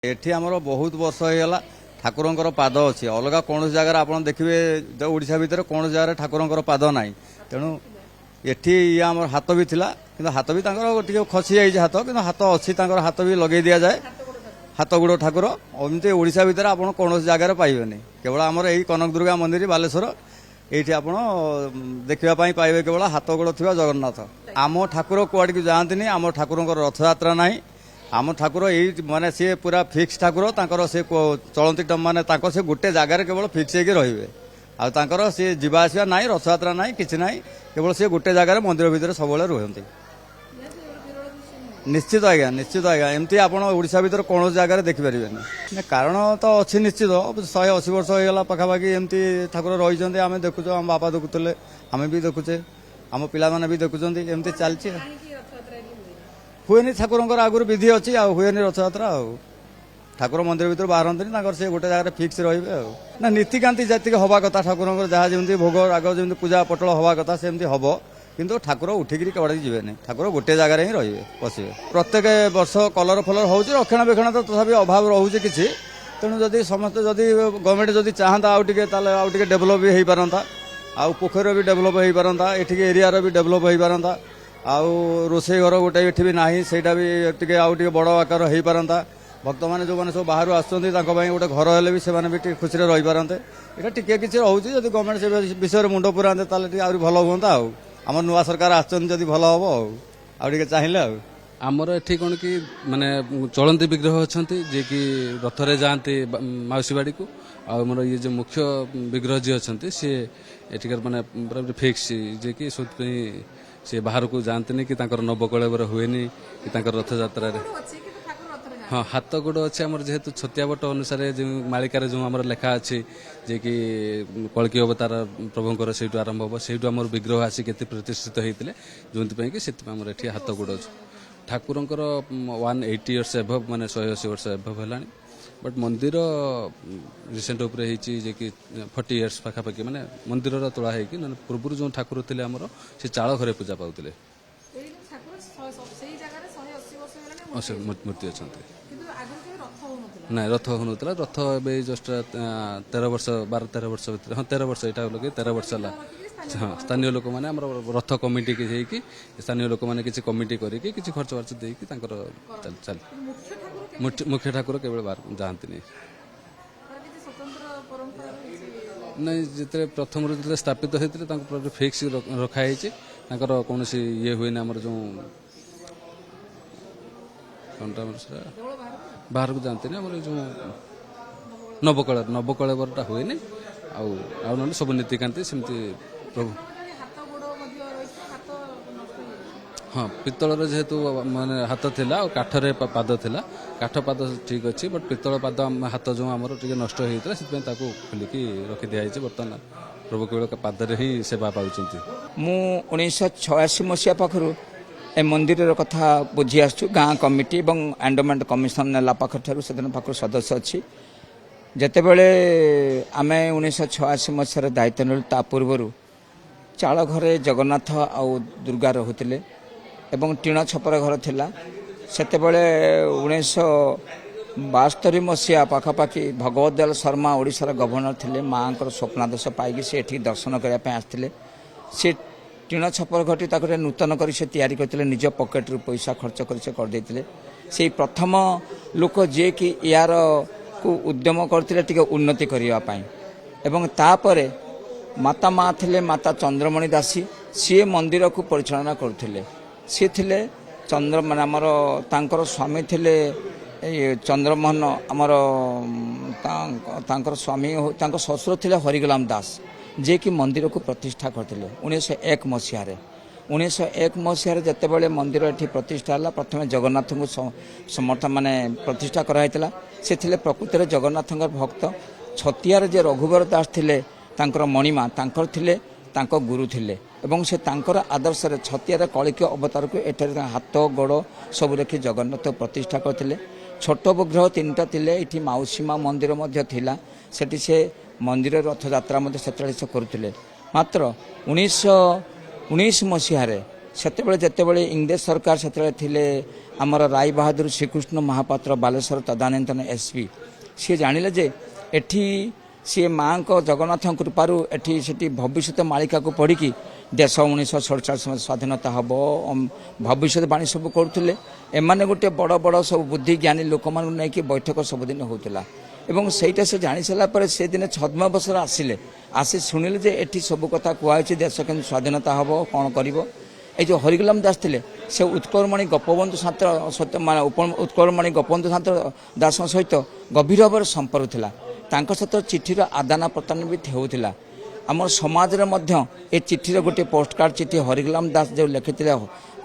एठी आमर बहुत वर्ष होगा ठाकुरंकर पाद अच्छी अलग कौन जगार आप देखिए ओडिशा भितर कौन जगार ठाकुरंकर पाद ना तेणु एठी ये आम हाथ भी थिला किंतु हाथ भी टे खसी जाइए हाथ कि हाथ अच्छी हाथ भी लगे दि जाए हाथ गुड़ ठाकुर एमती ओडिशा भितर आप कौन जगार पाइबेनि केवल आमर यही कनक दुर्गा मंदिर बालेश्वर ये आप देखापी पाइबे केवल हाथ गोड़ थी जगन्नाथ आम ठाकुर कुआड़ जाती आम ठाकुर रथयात्रा ना आम ठाकुर यही माने सी पूरा फिक्स ठाकुर तांकर से चलती माने से गोटे जगार केवल फिक्स होगी रे आर सी जावासवा ना रथयात्रा ना कि केवल सी गोटे जगार मंदिर भितर सब रुहति निश्चित आज्ञा एमती आप ओडिशा भितर कौन जगार देखिपारे कारण तो अच्छी निश्चित 180 वर्ष होगा पाखापाखि एमती ठाकुर रही आम देखुच आम बापा देखुले आम भी देखुचे आम पिला भी देखुं एमती चलती हुए ठाकुर आगुरी विधि अच्छी हुए रथयात्रा ठाकुर मंदिर भर बाहर से गोटे जगह फिक्स रे नीतिकांति जी हवा कथा ठाकुर जहाँ जमी भोग राग जमी पूजा पटल हवा कथा सेमती हम किंतु ठाकुर उठिकी कबाड़ी जीवेनि ठाकुर गोटे जगार ही रे बसवे प्रत्येक वर्ष कलर फलर हो रक्षणाबेक्षण तो तथापि अभाव रोचे कि तेणु जदि समस्ते जदि गवर्नमेंट जदि चाहता आउ टे डेभलप भी हो पारता आउ पोखर भी डेभलप हो पारता ये एरिया भी डेभलप हो पारता आउ रोसे घर गोटे ये भी ना सेटा भी टे आउ टे बड़ आकार हो पारता भक्त मैंने जो मैंने सब बाहर आसुँच गोटे घर हेल्ले भी से खुशी रही पारते यहाँ टी कि रोचे जब गवर्नमेंट से विषय मुंड पुराते आहरी भल हाँ आम नुआ सरकार आदि भल हम आगे चाहिए आमर एठी कौन कि माने चलती विग्रह अच्छा जे कि रथरे जाती मौसी बाड़ी को आमर ये जो मुख्य विग्रह जी अच्छा सी एठिकार माने पूरा फिक्स जे कि सी बाहर को जाती नहीं कि नवकलेवर हुए कि रथ यात्रा हाँ हाथ गोड़ अच्छे आम जेहेतु छतिया बट अनुसार जो मालिकार जो आम लेखा अच्छी जे कि कल्कि अवतार प्रभुंर से आरंभ हम से आम विग्रह आसी के प्रतिष्ठित होते जो कि आम ये हाथ गोड़ अच्छे ठाकुरंकर 180 इयर्स एभव माने 180 वर्ष एभव है बट मंदिर रिसेंट उपरे जे कि 40 इयर्स पाखापाखि माने मंदिर तोड़ा है कि पूर्व जो ठाकुर थे आमर से चाल घरे पूजा पाते मूर्ति अच्छा ना रथ हो रथ ए जस्ट 13 वर्ष 12-13 वर्ष भर हाँ 13 वर्ष यहाँ लगे 13 वर्ष है हाँ स्थानीय लोक मैंने रथ कमिटी की स्थानीय लोक मैंने किसी कमिटी करके किसी खर्च वर्च देकी चल मुख्य ठाकुर केवल बाहर जाती नहीं नहीं जिते प्रथम जो स्थापित होते फिक्स रखाई कौन ये हुए आमर जो बाहर को जाते नहीं जो नवकलेवरटा हुए ना सब नीतिकांति सेमती प्रभु हाँ पितलर जेहेतु माने हाथ थिला और काठरे पाद थिला काठ पाद ठीक अच्छी बट पितल पाद हाथ जो आमर टे नष्ट होता है खोलिकी रखी दिखाई बर्तमान प्रभु केवल पादरे ही सेवा पाउछंती मु 1986 मसीहा पाखरु ए मंदिर कथा बुझी आसु गाँ कमिटी और एंडोमेंट कमिशन नेला पाखर से पाखर सदस्य अच्छी जितेबले आम 1986 मसीहार दायित्व नेलु ता पूर्व चाल घरे जगन्नाथ आउ दुर्गा रोते एवं टीण छपर घर थिला सेतेबले 1972 मसीहा पाखापाखि भगवत दयाल शर्मा ओडिशार गवर्नर थिले माँ स्वप्नादेश पाई से एठी दर्शन करने आसते से टीण छपर घटी ताकरे नूतन कर से तैयारी करते निज पकेट पैसा खर्च कर से प्रथम लोक जे कि यार को उद्यम करते उन्नति करने एवं तापर माता माँ थिले माता चंद्रमणि दासी सी मंदिर को परिचालना करते सी थिले चंद्र मान आमर तांकर स्वामी थिले चंद्रमोहन आमर तांकर स्वामी तांकर ससुर थिले हरिगुलाम दास जे कि मंदिर को प्रतिष्ठा करते 1901 मसीह 1901 मसीह जितेबाला मंदिर ये प्रतिष्ठा है प्रथम जगन्नाथ को समर्थन माने प्रतिष्ठा कराइला से थिले प्रकृति जगन्नाथ भक्त छतियार जे रघुवर दास थिले तांकर मणिमा तांकर थिले तांको गुरु थिले एवं से तांकर आदर्श छतियार कलिक अवतार को एठार हाथ गोड़ सब रखी जगन्नाथ प्रतिष्ठा करते छोट विग्रह 3टा थिले ये माउसीमा मंदिर थिला सेठी से मंदिर रथ यात्रा से करुले मात्र 1919 मसीह से इंग्रेज सरकार से ଆମର ରାୟ ବାହାଦୁର ଶ୍ରୀକୃଷ୍ଣ ମହାପାତ୍ର ବାଲେଶ୍ୱର ତଦାନନ୍ତନ ଏସ୍ପି ସିଏ ଜାଣିଲେ ଯେ ଏଠି ସିଏ ମାଙ୍କ ଜଗନ୍ନାଥଙ୍କ କୃପାରୁ ଏଠି ସେଠି ଭବିଷ୍ୟତ ମାଳିକାକୁ ପଢ଼ିକି ଦେଶ 1947 ସ୍ୱାଧୀନତା ହେବ ଭବିଷ୍ୟତବାଣୀ ସବୁ କରୁଥିଲେ। ଏମାନେ ଗୋଟେ ବଡ଼ ବଡ଼ ସବୁ ବୁଦ୍ଧିଜ୍ଞାନୀ ଲୋକମାନଙ୍କୁ ନେଇକି ବୈଠକ ସବୁଦିନ ହେଉଥିଲା ଏବଂ ସେଇଟା ସେ ଜାଣି ସାରିଲା ପରେ ସେଦିନ ଛଦ୍ମବେଶରେ ଆସିଲେ ଆସି ଶୁଣିଲେ ଯେ ଏଠି ସବୁ କଥା କୁହାହେଉଛି ଦେଶ କେମିତି ସ୍ୱାଧୀନତା ହେବ କ'ଣ କରିବ। এই যে হরিগুলাম দাস ଥିଲେ ସେ ଉତ୍କଳମଣି ଗୋପବନ୍ଧୁ ସାନ୍ତ୍ର ସହିତ ମାନେ ଉତ୍କଳମଣି ଗୋପବନ୍ଧୁ ସାନ୍ତ୍ର ଦାସଙ୍କ ସହିତ ଗଭୀର ଭାବରେ ସମ୍ପର୍କ ଥିଲା। ତାଙ୍କ ସହିତ ଚିଠିର ଆଦାନ ପ୍ରଦାନ ବି ହେଉଥିଲା। ଆମର ସମାଜରେ ମଧ୍ୟ ଏ ଚିଠିର ଗୋଟିଏ ପୋଷ୍ଟକାର୍ଡ଼ ଚିଠି ହରିଗୁଲାମ ଦାସ ଯେଉଁ ଲେଖିଥିଲେ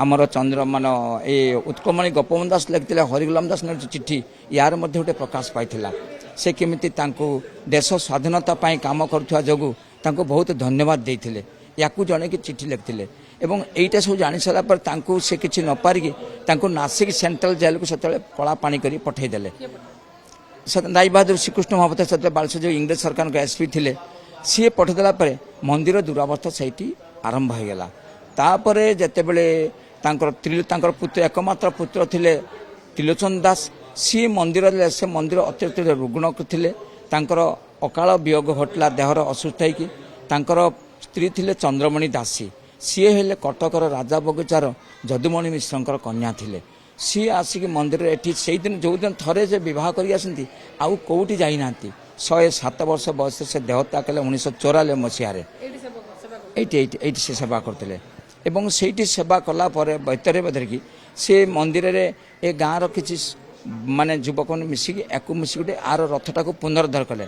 ଆମର ଚନ୍ଦ୍ରମାନ ଏ ଉତ୍କଳମଣି ଗୋପବନ୍ଧୁ ଦାସ ଲେଖିଥିଲେ ହରିଗୁଲାମ ଦାସଙ୍କ ଚିଠି ୟାର ମଧ୍ୟ ଗୋଟେ ପ୍ରକାଶ ପାଇଥିଲା। ସେ କେମିତି ତାଙ୍କୁ ଦେଶ ସ୍ୱାଧୀନତା ପାଇଁ କାମ କରୁଥିବା ଯୋଗୁଁ ତାଙ୍କୁ ବହୁତ ଧନ୍ୟବାଦ ଦେଇଥିଲେ। ୟାକୁ ଜଣେକି ଚିଠି ଲେଖିଥିଲେ ଏବଂ এইটা ସବୁ ଜାଣି ସାରିଲା ପରେ ତାଙ୍କୁ ସେ କିଛି ନ ପାରିକି ତାଙ୍କୁ ନାସିକ ସେଣ୍ଟ୍ରାଲ ଜେଲକୁ ସେତେବେଳେ କଳା ପାଣି କରି ପଠାଇଦେଲେ। ରାୟ ବାହାଦୁର ଶ୍ରୀକୃଷ୍ଣ ମହାପାତ୍ର ସେତେବେଳେ ବାଲେଶ୍ୱର ଯେଉଁ ଇଂରେଜ ସରକାରଙ୍କ ଏସ୍ପି ଥିଲେ ସିଏ ପଠାଇଦେଲା ପରେ ମନ୍ଦିର ଦୁରାବସ୍ଥା ସେଇଠି ଆରମ୍ଭ ହୋଇଗଲା। ତାପରେ ଯେତେବେଳେ ତାଙ୍କର ପୁତ୍ର ଏକମାତ୍ର ପୁତ୍ର ଥିଲେ ତ୍ରିଲୋଚନ ଦାସ ସିଏ ମନ୍ଦିରରେ ସେ ମନ୍ଦିର ଅତ୍ୟନ୍ତ ରୁଗ୍ଣ ଥିଲେ। ତାଙ୍କର ଅକାଳ ବିୟୋଗ ଘଟିଲା ଦେହର ଅସୁସ୍ଥ ହେଇକି। ତାଙ୍କର ସ୍ତ୍ରୀ ଥିଲେ ଚନ୍ଦ୍ରମଣି ଦାସୀ ସିଏ ହେଲେ କଟକର ରାଜା ବଗିଚାର ଯଦୁମଣି ମିଶ୍ରଙ୍କର କନ୍ୟା ଥିଲେ। ସିଏ ଆସିକି ମନ୍ଦିରରେ ଏଠି ସେଇଦିନ ଯେଉଁଦିନ ଥରେ ସେ ବିବାହ କରି ଆସନ୍ତି ଆଉ କେଉଁଠି ଯାଇନାହାନ୍ତି। 107 ବର୍ଷ ବୟସରେ ସେ ଦେହତ୍ୟାଗ କଲେ 1994 ମସିହାରେ। ଏଇଠି ସେ ସେବା କରୁଥିଲେ ଏବଂ ସେଇଠି ସେବା କଲା ପରେ ବୈତରେ ଧରିକି ସେ ମନ୍ଦିରରେ ଏ ଗାଁର କିଛି ମାନେ ଯୁବକମାନେ ମିଶିକି ୟାକୁ ମିଶିକି ଗୋଟେ ଆର ରଥଟାକୁ ପୁନରୁଦ୍ଧାର କଲେ।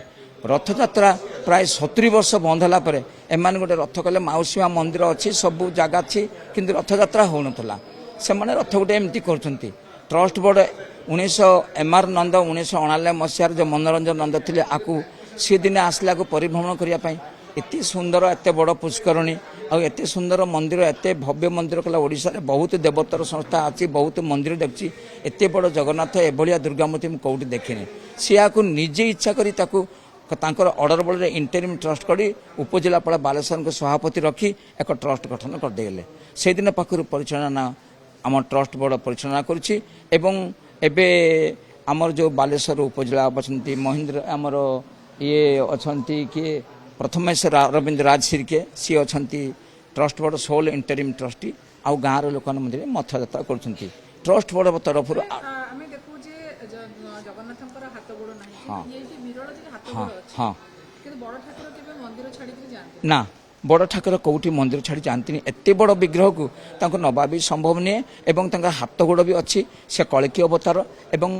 ରଥଯାତ୍ରା ପ୍ରାୟ 70 ବର୍ଷ ବନ୍ଦ ହେଲା ପରେ ଏମାନେ ଗୋଟେ ରଥ କଲେ। ମାଉସୀ ମା ମନ୍ଦିର ଅଛି ସବୁ ଜାଗା ଅଛି କିନ୍ତୁ ରଥଯାତ୍ରା ହେଉନଥିଲା। ସେମାନେ ରଥ ଗୋଟେ ଏମିତି କରୁଛନ୍ତି। ଟ୍ରଷ୍ଟ ବୋର୍ଡ଼ 1900 MR ନନ୍ଦ 1999 ମସିହାରେ ଯେଉଁ ମନୋରଞ୍ଜନ ନନ୍ଦ ଥିଲେ ଆକୁ ସିଏ ଦିନେ ଆସିଲେ ଆକୁ ପରିଭ୍ରମଣ କରିବା ପାଇଁ। ଏତେ ସୁନ୍ଦର ଏତେ ବଡ଼ ପୁଷ୍କରଣୀ ଆଉ ଏତେ ସୁନ୍ଦର ମନ୍ଦିର ଏତେ ଭବ୍ୟ ମନ୍ଦିର କଲା। ଓଡ଼ିଶାରେ ବହୁତ ଦେବତାର ସଂସ୍ଥା ଅଛି ବହୁତ ମନ୍ଦିର ଦେଖିଛି। ଏତେ ବଡ଼ ଜଗନ୍ନାଥ ଏଭଳିଆ ଦୁର୍ଗାମୂର୍ତ୍ତି ମୁଁ କେଉଁଠି ଦେଖିନି। ସିଏ ଆକୁ ନିଜେ ଇଚ୍ଛା କରି ତାକୁ ତାଙ୍କର ଅର୍ଡର ବଳରେ ଇଣ୍ଟରିମ୍ ଟ୍ରଷ୍ଟ କରି ଉପଜିଲ୍ଲାପାଳ ବାଲେଶ୍ୱରଙ୍କ ସଭାପତି ରଖି ଏକ ଟ୍ରଷ୍ଟ ଗଠନ କରିଦେଇଗଲେ। ସେଦିନ ପାଖରୁ ପରିଚାଳନା ଆମ ଟ୍ରଷ୍ଟ ବୋର୍ଡ଼ ପରିଚାଳନା କରୁଛି ଏବଂ ଏବେ ଆମର ଯେଉଁ ବାଲେଶ୍ୱର ଉପଜିଲ୍ଲା ଅଛନ୍ତି ମହେନ୍ଦ୍ର ଆମର ଇଏ ଅଛନ୍ତି କିଏ ପ୍ରଥମେଶ୍ୱର ଅରବିନ୍ଦ ରାଜ ସିର୍କେ ସିଏ ଅଛନ୍ତି ଟ୍ରଷ୍ଟ ବୋର୍ଡ଼ ସୋଲ ଇଣ୍ଟରିମ୍ ଟ୍ରଷ୍ଟି ଆଉ ଗାଁର ଲୋକମାନେ ମଧ୍ୟ ରଥଯାତ୍ରା କରୁଛନ୍ତି। ଟ୍ରଷ୍ଟ ବୋର୍ଡ଼ ତରଫରୁ ଆମେ ଦେଖୁ ଯେ ଜଗନ୍ନାଥଙ୍କର ହାତ ଗୋଡ଼ ନାହିଁ ହଁ ଏଇଠି ବିରଳ ଯେ ହାତ ହଁ ଗୋଡ଼ ଅଛି ହଁ କିନ୍ତୁ ବଡ଼ ଠାକୁର କେବେ ମନ୍ଦିର ଛାଡ଼ିକି ଯାଆନ୍ତି ନା ବଡ଼ ଠାକୁର କେଉଁଠି ମନ୍ଦିର ଛାଡ଼ି ଯାଆନ୍ତିନି। ଏତେ ବଡ଼ ବିଗ୍ରହକୁ ତାଙ୍କୁ ନେବା ବି ସମ୍ଭବ ନୁହେଁ ଏବଂ ତାଙ୍କର ହାତ ଗୋଡ଼ ବି ଅଛି। ସେ କଳିକି ଅବତାର ଏବଂ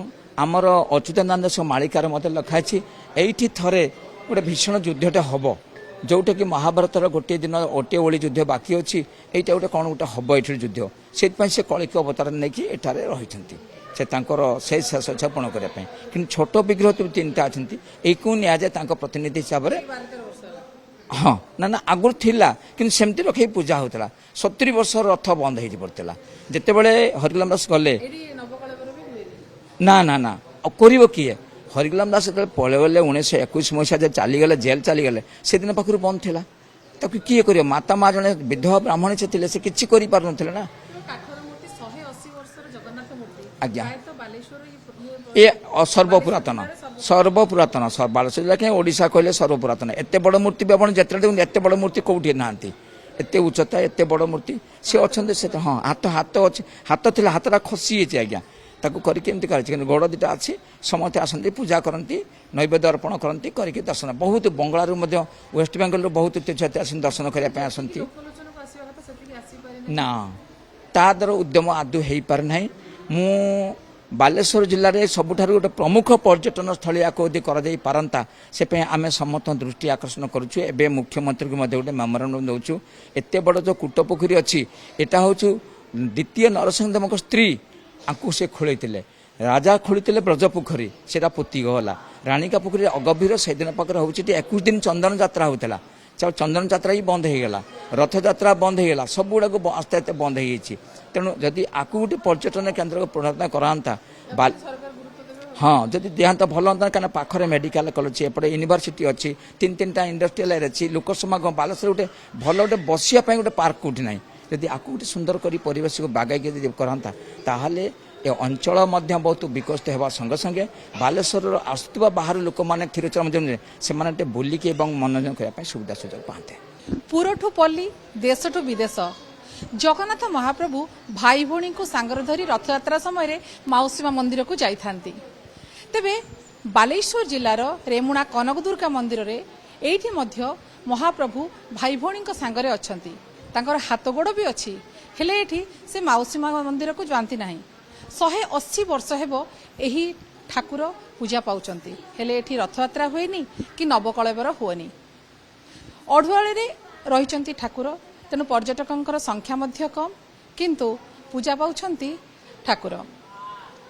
ଆମର ଅଚ୍ୟୁତାନନ୍ଦ ଦାସ ମାଳିକାରେ ମଧ୍ୟ ଲେଖା ଅଛି ଏଇଠି ଥରେ ଗୋଟେ ଭୀଷଣ ଯୁଦ୍ଧଟେ ହେବ ଯେଉଁଟାକି ମହାଭାରତର ଗୋଟିଏ ଦିନ ଗୋଟିଏ ଓଳି ଯୁଦ୍ଧ ବାକି ଅଛି। ଏଇଟା ଗୋଟେ କ'ଣ ଗୋଟେ ହେବ ଏଠି ଯୁଦ୍ଧ। ସେଥିପାଇଁ ସେ କଳିକି ଅବତାର ନେଇକି ଏଠାରେ ରହିଛନ୍ତି ସେ ତାଙ୍କର ସେଇ ଶେଷ ଇଚ୍ଛା ପୂରଣ କରିବା ପାଇଁ। କିନ୍ତୁ ଛୋଟ ବିଗ୍ରହ ତିନିଟା ଅଛନ୍ତି ଏଇକୁ ନିଆଯାଏ ତାଙ୍କ ପ୍ରତିନିଧି ହିସାବରେ। ହଁ ନା ଆଗରୁ ଥିଲା କିନ୍ତୁ ସେମିତି ରଖିକି ପୂଜା ହେଉଥିଲା। 70 ବର୍ଷ ରଥ ବନ୍ଦ ହେଇକି ପଡ଼ିଥିଲା। ଯେତେବେଳେ ହରିଗୁଲାମ ଦାସ ଗଲେ ନା ଆଉ କରିବ କିଏ? ହରିଗୁଲାମ ଦାସ ଯେତେବେଳେ ପଳେଇଗଲେ 1921 ମସିହା ଯେ ଚାଲିଗଲେ ଜେଲ୍ ଚାଲିଗଲେ ସେଦିନ ପାଖରୁ ବନ୍ଦ ଥିଲା। ତାକୁ କିଏ କରିବ? ମାତା ମା ଜଣେ ବିଧବା ବ୍ରାହ୍ମଣୀ ସେ ଥିଲେ ସେ କିଛି କରିପାରୁନଥିଲେ ନା। ଆଜ୍ଞା ଏ ସର୍ବପୁରାତନ ବାଲେଶ୍ୱର ଜିଲ୍ଲା କାହିଁ ଓଡ଼ିଶା କହିଲେ ସର୍ବପୁରାତନ। ଏତେ ବଡ଼ ମୂର୍ତ୍ତି ବି ଆପଣ ଯେତେବେଳେ ଦେଖନ୍ତୁ ଏତେ ବଡ଼ ମୂର୍ତ୍ତି କେଉଁଠି ନାହାନ୍ତି। ଏତେ ଉଚ୍ଚତା ଏତେ ବଡ଼ ମୂର୍ତ୍ତି ସେ ଅଛନ୍ତି। ସେ ହଁ ହାତ ଅଛି ହାତ ଥିଲା ହାତଟା ଖସି ଯାଇଛି ଆଜ୍ଞା। ତାକୁ କରିକି ଏମିତି କରାଯାଇଛି କିନ୍ତୁ ଗୋଡ଼ ଦୁଇଟା ଅଛି। ସମସ୍ତେ ଆସନ୍ତି ପୂଜା କରନ୍ତି ନୈବେଦ୍ୟ ଅର୍ପଣ କରନ୍ତି କରିକି ଦର୍ଶନ ବହୁତ ବଙ୍ଗଳାରୁ ମଧ୍ୟ ୱେଷ୍ଟବେଙ୍ଗଲରୁ ବହୁତ ତୀର୍ଥଯାତ୍ରୀ ଆସନ୍ତି ଦର୍ଶନ କରିବା ପାଇଁ ଆସନ୍ତି। ନା ତା ଦ୍ୱାରା ଉଦ୍ୟମ ଆଦୌ ହେଇପାରେ ନାହିଁ। ମୁଁ ବାଲେଶ୍ୱର ଜିଲ୍ଲାରେ ସବୁଠାରୁ ଗୋଟେ ପ୍ରମୁଖ ପର୍ଯ୍ୟଟନ ସ୍ଥଳୀ ଆକୁ ଯଦି କରାଯାଇପାରନ୍ତା ସେ ପାଇଁ ଆମେ ସମସ୍ତଙ୍କ ଦୃଷ୍ଟି ଆକର୍ଷଣ କରୁଛୁ। ଏବେ ମୁଖ୍ୟମନ୍ତ୍ରୀଙ୍କୁ ମଧ୍ୟ ଗୋଟେ ମେମୋରାଣ୍ଡum ଦେଉଛୁ। ଏତେ ବଡ଼ ଯେଉଁ କୂଟ ପୋଖରୀ ଅଛି ଏଟା ହେଉଛି ଦ୍ୱିତୀୟ ନରସିଂହ ଦେବଙ୍କ ସ୍ତ୍ରୀ ଆଙ୍କୁ ସେ ଖୋଳେଇଥିଲେ। ରାଜା ଖୋଳିଥିଲେ ବ୍ରଜ ପୋଖରୀ ସେଟା ପୋତିଗଲା। ରାଣିକା ପୋଖରୀ ଅଗଭୀର ସେଦିନ ପାଖରେ ହେଉଛି 21 ଦିନ ଚନ୍ଦନ ଯାତ୍ରା ହେଉଥିଲା। ଚନ୍ଦନ ଯାତ୍ରା ହିଁ ବନ୍ଦ ହେଇଗଲା। ରଥଯାତ୍ରା ବନ୍ଦ ହେଇଗଲା। ସବୁଗୁଡ଼ାକୁ ଆସ୍ତେ ଆସ୍ତେ ବନ୍ଦ ହେଇଯାଇଛି। ତେଣୁ ଯଦି ଆକୁ ଗୋଟେ ପର୍ଯ୍ୟଟନ କେନ୍ଦ୍ରକୁ ପରିଣତ କରାନ୍ତା ହଁ ଯଦି ଦିଆନ୍ତା ଭଲ ହୁଅନ୍ତା। କାରଣ ପାଖରେ ମେଡ଼ିକାଲ କଲେଜ ଏପଟେ ୟୁନିଭର୍ସିଟି ଅଛି 3-3ଟା ଇଣ୍ଡଷ୍ଟ୍ରିଆଲ ଏରିଆ ଅଛି। ଲୋକ ସମାଗମ ବାଲେଶ୍ୱର ଗୋଟେ ଭଲ ଗୋଟେ ବସିବା ପାଇଁ ଗୋଟେ ପାର୍କ କେଉଁଠି ନାହିଁ। ଯଦି ଆକୁ ଗୋଟେ ସୁନ୍ଦର କରି ପରିବେଶକୁ ବାଗାଇକି ଯଦି କରାନ୍ତା ତାହେଲେ ए अंचल बहुत विकसित होगा संगे संगे बालेश्वर आसुवा बाहर लोक मैंने क्षीरचोरा मंदिर से बुलिकी मनोरंजन करने सुविधा सुजोग पाते। पुरठू पल्ली देशठू विदेश जगन्नाथ महाप्रभु भाई भौणी को सांगर धरी रथयात्रा समय माउसीमा मंदिर को जाइथांती। तेबे बालेश्वर जिलार रेमुणा कनकदुर्गा मंदिर रे एठी मध्य महाप्रभु भाई भौणी सांगरे अछंती। तांकर हाथ गोड़ भी अच्छी हेले एठी से माउसीमा मंदिर को जाती नहीं। 180 वर्ष हेबो एही ठाकुर पूजा पाउचंती हेले एठी रथयात्रा हुएनी कि नवकळेबर हुएनी। अढ़ुआळे रे रहिचंती ठाकुर तेणु पर्यटकंकर संख्या मध्य कम किंतु पूजा पाउछंती ठाकुर।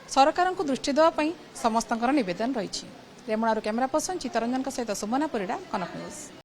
सरकार को दृष्टि देवा पई समस्तंकर निवेदन रही। रेमुणारू कैमरा पर्सन चित्तरंजन सहित सुमना परिड़ा, कनक न्यूज।